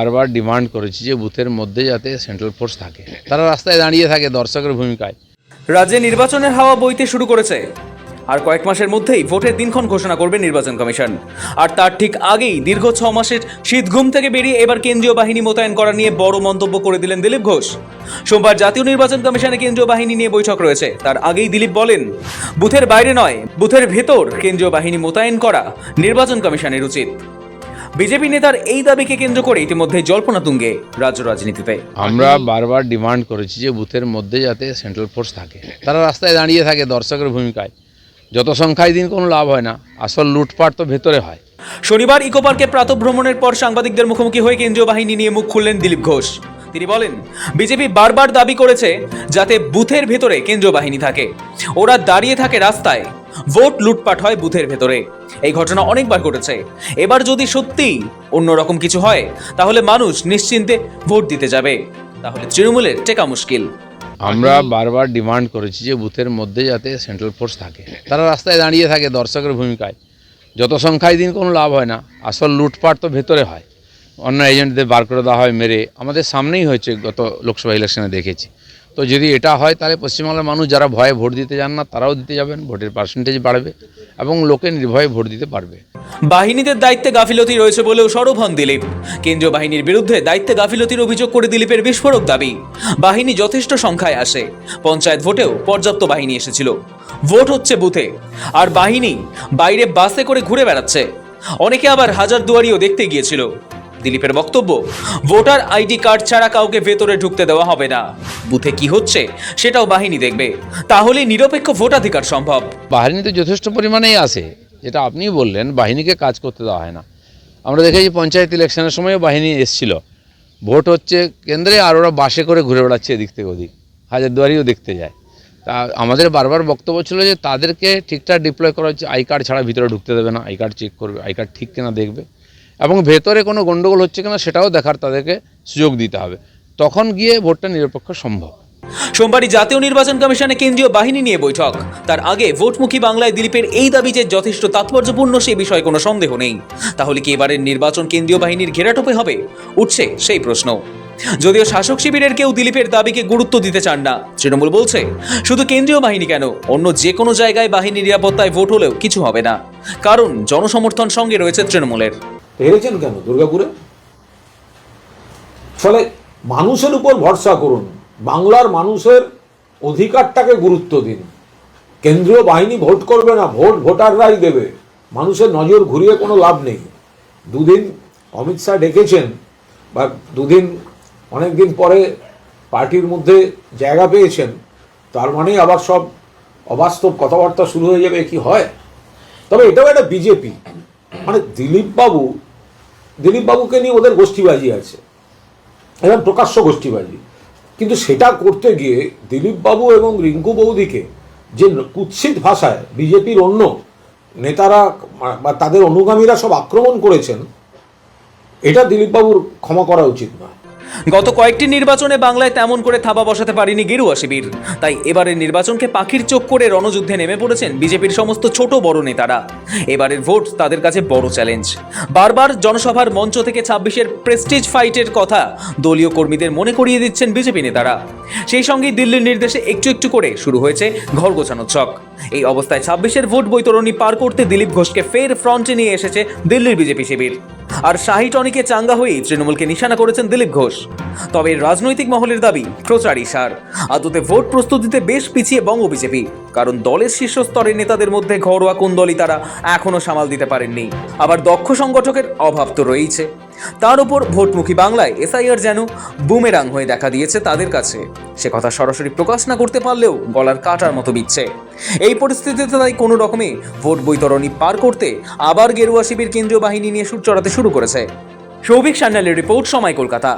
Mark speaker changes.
Speaker 1: বারবার ডিমান্ড করেছি যে বুথের মধ্যে যাতে সেন্ট্রাল ফোর্স থাকে, তারা রাস্তায় দাঁড়িয়ে থাকে দর্শকের ভূমিকায়।
Speaker 2: রাজ্যে নির্বাচনের হাওয়া বইতে শুরু করেছে। আর কয়েক মাসের মধ্যেই ভোটের দিনক্ষণ ঘোষণা করবে নির্বাচন কমিশন। আর তার ঠিক আগেই দীর্ঘ 6 মাসের শীত ঘুম থেকে বেরিয়ে এবার কেন্দ্রীয় বাহিনী মোতায়েন করা নিয়ে বড় মন্তব্য করে দিলেন দিলীপ ঘোষ। সোমবার জাতীয় নির্বাচন কমিশনে কেন্দ্রীয় বাহিনী নিয়ে বৈঠক রয়েছে। তার আগেই দিলীপ বলেন, বুথের বাইরে নয়, বুথের ভেতর কেন্দ্রীয় বাহিনী মোতায়েন করা নির্বাচন কমিশনের উচিত। বিজেপি নেতার এই দাবিকে কেন্দ্র করে ইতিমধ্যে জল্পনা তুঙ্গে রাজ্য রাজনীতিতে।
Speaker 1: আমরা বারবার ডিমান্ড করেছি যে বুথের মধ্যে যাতে সেন্ট্রাল ফোর্স থাকে, তারা রাস্তায় দাঁড়িয়ে থাকে দর্শকের ভূমিকায়। যত সংখ্যায় দিন কোনো লাভ হয় না, আসল লুটপাট তো ভেতরে হয়।
Speaker 2: শনিবার ইকো পার্কে প্রাতঃভ্রমণের পর সাংবাদিকদের মুখোমুখি হয়ে কেন্দ্রীয় বাহিনী নিয়ে মুখ খুললেন দিলীপ ঘোষ। তিনি বলেন, বিজেপি বারবার দাবি করেছে যাতে বুথের ভেতরে কেন্দ্রীয় বাহিনী থাকে, ওরা দাঁড়িয়ে থাকে রাস্তায়, ভোট লুটপাট হয় বুথের ভেতরে। এই ঘটনা অনেকবার ঘটেছে। এবার যদি সত্যি অন্যরকম কিছু হয় তাহলে মানুষ নিশ্চিন্তে ভোট দিতে যাবে, তাহলে তৃণমূলের টেকা মুশকিল।
Speaker 1: আমরা বারবার ডিমান্ড করেছি যে বুথের মধ্যে যাতে সেন্ট্রাল ফোর্স থাকে, তারা রাস্তায় দাঁড়িয়ে থাকে দর্শকের ভূমিকায়। যত সংখ্যায় দিন কোনো লাভ হয় না, আসল লুটপাট তো ভেতরে হয়। অন্য এজেন্টদের বার করে দেওয়া হয় মেরে, আমাদের সামনেই হয়েছে, গত লোকসভা ইলেকশনে দেখেছি। তো যদি এটা হয় তাহলে পশ্চিমবাংলার মানুষ যারা ভয়ে ভোট দিতে যান না তারাও দিতে যাবেন, ভোটের পার্সেন্টেজ বাড়বে এবং লোকে নির্ভয়ে ভোট দিতে পারবে।
Speaker 2: বাহিনীদের দায়িত্বে গাফিলতি রয়েছে বলেও সরব হন দিলীপ। কেন্দ্রীয় বাহিনীর বিরুদ্ধে দায়িত্বে গাফিলতির অভিযোগ করে দিলীপের বিস্ফোরক দাবি, বাহিনী যথেষ্ট সংখ্যায় আসে, পঞ্চায়েত ভোটেও পর্যাপ্ত বাহিনী এসেছিল, ভোট হচ্ছে বুথে, আর বাহিনী বাইরে বাসে করে ঘুরে বেড়াচ্ছে, অনেকে আবার হাজারদুয়ারিও দেখতে গিয়েছিল। দিলীপের বক্তব্য, ভোটার আইডি কার্ড ছাড়া কাউকে ভেতরে ঢুকতে দেওয়া হবে না, বুথে কি হচ্ছে সেটাও বাহিনী দেখবে, তাহলে নিরপেক্ষ ভোটাধিকার সম্ভব।
Speaker 1: বাহিনী তো যথেষ্ট পরিমাণেই আসে, যেটা আপনি বললেন, বাহিনীকে কাজ করতে দেওয়া হয় না। আমরা দেখেছি পঞ্চায়েত ইলেকশনের সময়ও বাহিনী এসেছিল, ভোট হচ্ছে কেন্দ্রে, আর ওরা বাসে করে ঘুরে বেড়াচ্ছে এদিক থেকে ওদিক, হাজারদুয়ারিও দেখতে যায়। তা আমাদের বারবার বক্তব্য ছিল যে তাদেরকে ঠিকঠাক ডিপ্লয় করা হচ্ছে, আই কার্ড ছাড়া ভিতরে ঢুকতে দেবে না, আই কার্ড চেক করবে, আই কার্ড ঠিক কিনা দেখবে, এবং ভেতরে কোনো গণ্ডগোল হচ্ছে কিনা সেটাও দেখার তাদেরকে সুযোগ দিতে হবে, তখন গিয়ে ভোটটা নিরপেক্ষ সম্ভব।
Speaker 2: সোমবারই জাতীয় নির্বাচন কমিশনে কেন্দ্রীয় বাহিনী নিয়ে বৈঠক। তার আগে ভোটমুখী বাংলায় দিলীপের এই দাবি যে যথেষ্ট তাৎপর্যপূর্ণ সে বিষয়ে কোনো সন্দেহ নেই। তাহলে কি এবারের নির্বাচন কেন্দ্রীয় বাহিনীর ঘেরাটোপে হবে, উঠছে সেই প্রশ্ন। যদিও শাসক শিবিরের কেউ দিলীপের দাবিকে গুরুত্ব দিতে চান না। তৃণমূল বলছে, শুধু কেন্দ্রীয় বাহিনী কেন, অন্য যে কোনো জায়গায় বাহিনী নিরাপত্তায় ভোট হলেও কিছু হবে না, কারণ জনসমর্থন সঙ্গে রয়েছে তৃণমূলের।
Speaker 3: হেরেছেন কেন দুর্গাপুরে? ফলে মানুষের উপর ভরসা করুন, বাংলার মানুষের অধিকারটাকে গুরুত্ব দিন। কেন্দ্রীয় বাহিনী ভোট করবে না, ভোট ভোটাররাই দেবে, মানুষের নজর ঘুরিয়ে কোনো লাভ নেই। দুদিন অমিত শাহ ডেকেছেন, বা দুদিন অনেক দিন পরে পার্টির মধ্যে জায়গা পেয়েছেন, তার মানে আবার সব অবাস্তব কথাবার্তা শুরু হয়ে যাবে, কি হয়? তবে এটাও একটা বিজেপি, মানে দিলীপবাবুকে নিয়ে ওদের গোষ্ঠীবাজি আছে, এবং প্রকাশ্য গোষ্ঠীবাজি। কিন্তু সেটা করতে গিয়ে দিলীপবাবু এবং রিঙ্কু বৌদিকে যে কুৎসিত ভাষায় বিজেপির অন্য নেতারা বা তাদের অনুগামীরা সব আক্রমণ করেছেন, এটা দিলীপবাবুর ক্ষমা করা উচিত নয়।
Speaker 2: গত কয়েকটি নির্বাচনে বাংলায় তেমন করে থাবা বসাতে পারেনি গেরুয়া শিবির, তাই এবারের নির্বাচনকে পাখির চোখ করে রণযুদ্ধে নেমে পড়েছেন বিজেপির সমস্ত ছোট বড় নেতারা। এবারের ভোট তাদের কাছে বড় চ্যালেঞ্জ। বারবার জনসভার মঞ্চ থেকে 26-এর প্রেস্টিজ ফাইটের কথা দলীয় কর্মীদের মনে করিয়ে দিচ্ছেন বিজেপি নেতারা। সেই সঙ্গেই দিল্লির নির্দেশে একটু একটু করে শুরু হয়েছে ঘর গোছানোর ছক। এই অবস্থায় 26-এর ভোট বৈতরণী পার করতে দিলীপ ঘোষকে ফের ফ্রন্টে নিয়ে এসেছে দিল্লির বিজেপি শিবির। আর শাহী টনিকে চাঙ্গা হয়েই তৃণমূলকে নিশানা করেছেন দিলীপ ঘোষ। তবে রাজনৈতিক মহলের দাবি, প্রচারই সার। আদতে ভোট প্রস্তুতিতে বেশ পিছিয়ে বঙ্গ বিজেপি, কারণ দলের শীর্ষস্তরের নেতাদের মধ্যে ঘরোয়া কুন্দলই তারা এখনো সামাল দিতে পারেননি। আবার দক্ষ সংগঠকের অভাব তো রয়েছে। তার উপর ভোটমুখী বাংলায় এসআইআর যেন বুমেরাং হয়ে দেখা দিয়েছে তাদের কাছে। সে কথা সরাসরি প্রকাশ না করতে পারলেও গলার কাটার মতো বিচ্ছে। এই পরিস্থিতিতে তাই কোনো রকমে ভোট বৈতরণী পার করতে আবার গেরুয়া শিবির কেন্দ্রীয় বাহিনী নিয়ে সুর চড়াতে শুরু করেছে। সৌভিক সান্যালের রিপোর্ট, সময় কলকাতা।